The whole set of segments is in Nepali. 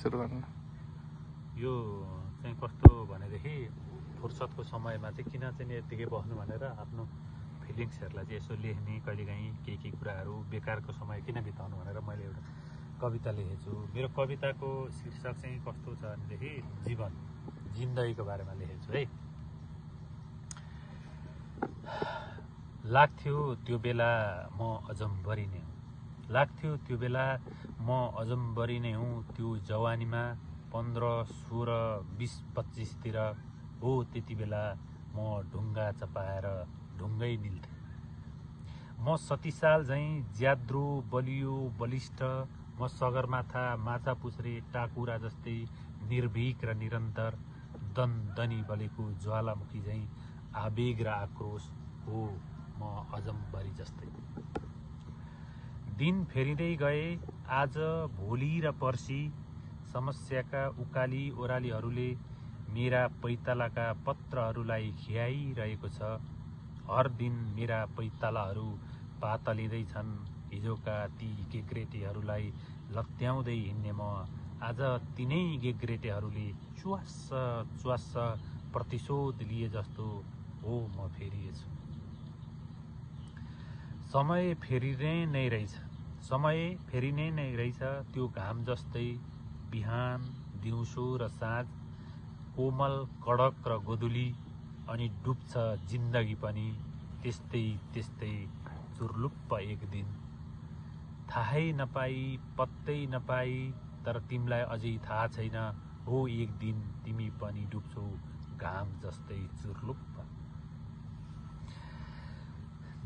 सुरु गर्नु। यो चाहिँ कस्तो भनेदेखि फुर्सदको समयमा चाहिँ किन चाहिँ यत्तिकै बस्नु भनेर आफ्नो फिलिङ्सहरूलाई चाहिँ यसो लेख्ने, कहिलेकाहीँ केही कुराहरू बेकारको समय किन बिताउनु भनेर मैले एउटा कविता लेखेको छु। मेरो कविताको शीर्षक चाहिँ कस्तो छ भनेदेखि जीवन, जिन्दगीको बारेमा लेखेको छु है। लाग्थ्यो त्यो बेला म अजम्बरी नै हुँ, लाग्थ्यो त्यो बेला म अजम्बरी नै हुँ। त्यो जवानीमा 15, 16, 20, 25तिर हो त्यति बेला म ढुङ्गा चपाएर ढुङ्गै निल्थेँ। म 30 साल झैँ ज्याद्रो बलियो बलिष्ठ, म सगरमाथा माछा पुछ्रे टाकुरा जस्तै निर्भीक र निरन्तर दनदनी बलेको ज्वालामुखी झैँ आवेग र आक्रोश हो म अजम्बरी जस्तै। दिन फेरिँदै गए आज भोलि र पर्सि, समस्याका उकाली ओह्रालीहरूले मेरा पैतालाका पत्रहरूलाई खियाइरहेको छ। हर दिन मेरा पैतालाहरू पातलिँदैछन्। हिजोका ती गेग्रेटेहरूलाई लत्याउँदै हिँड्ने म आज तिनै गेग्रेटेहरूले च्वास्स प्रतिशोध लिए जस्तो हो म फेरिएछु। समय फेरिने नै रहेछ, समय फेरिने नै रहेछ। त्यो घाम जस्तै बिहान, दिउँसो र साँझ, कोमल, कडक र गोधुली, अनि डुब्छ जिन्दगी पनि त्यस्तै त्यस्तै चुर्लुप्प एक दिन। थाहै नपाई, पत्तै नपाई, तर तिमीलाई अझै थाहा छैन, हो एक दिन तिमी पनि डुब्छौ घाम जस्तै चुर्लुप्प।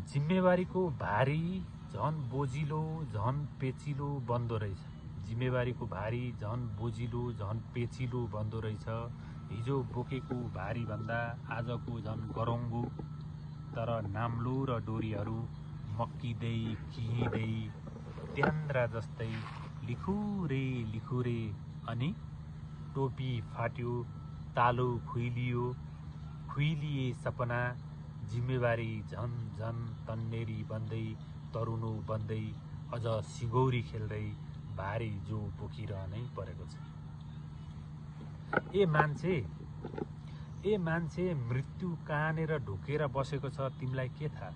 जिम्मेवारीको भारी झन बोजिलो झन पेचिलो बन्दो रहेछ, जिम्मेवारीको भारी झन बोजिलो झन पेचिलो बन्दो रहेछ। हिजो बोकेको भारी भन्दा आजको झन गरौँगो, तर नाम्लो र डोरीहरू मक्किँदै खिहिँदै ट्यान्द्रा जस्तै लिखुरे। अनि टोपी फाट्यो, तालो खुइलिए सपना, जिम्मेवारी झन झन तन्नेरी बन्दै तरुनो बन्दै अझ सिगौरी खेल्दै भारी जो बोकिरहनै परेको छ। ए मान्छे मृत्यु कहाँनेर ढुकेर बसेको छ तिमीलाई के थाहा?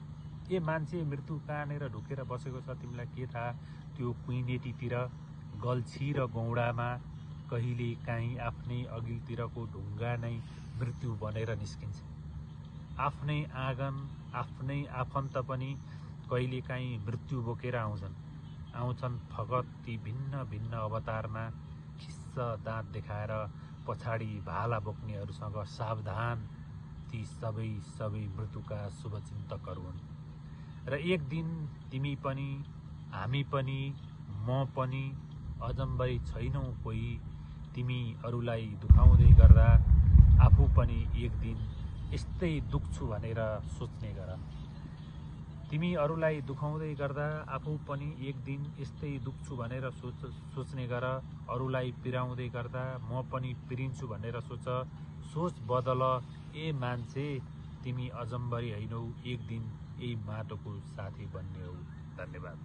ए मान्छे मृत्यु कहाँनेर ढुकेर बसेको छ तिमीलाई के थाहा? त्यो कुइनेटीतिर, गल्छी र गौडामा कहिले काहीँ आफ्नै अघिल्तिरको ढुङ्गा नै मृत्यु बनेर निस्किन्छ। आफ्नै आँगन, आफ्नै आफन्त पनि कहिले काहीँ मृत्यु बोकेर आउँछन् फगत ती भिन्न भिन्न अवतारमा, खिस्स दाँत देखाएर पछाडि भाला बोक्नेहरूसँग सावधान। ती सबै मृत्युका शुभचिन्तकहरू हुन्। र एक दिन तिमी पनि, हामी पनि, म पनि अजम्बरी छैनौँ कोही। तिमी अरूलाई दुखाउँदै गर्दा आफू पनि एक दिन यस्तै दुख्छु भनेर सोच्ने गर। तिमी अरूलाई दुखाउँदै गर्दा आफू पनि एक दिन यस्तै दुख्छु भनेर सोच्ने गर। अरूलाई पिराउँदै गर्दा म पनि पिरिन्छु भनेर सोच। सोच बदल ए मान्छे, तिमी अजम्बरी हैनौ, एक दिन यही माटोको साथी बन्ने हौ। धन्यवाद।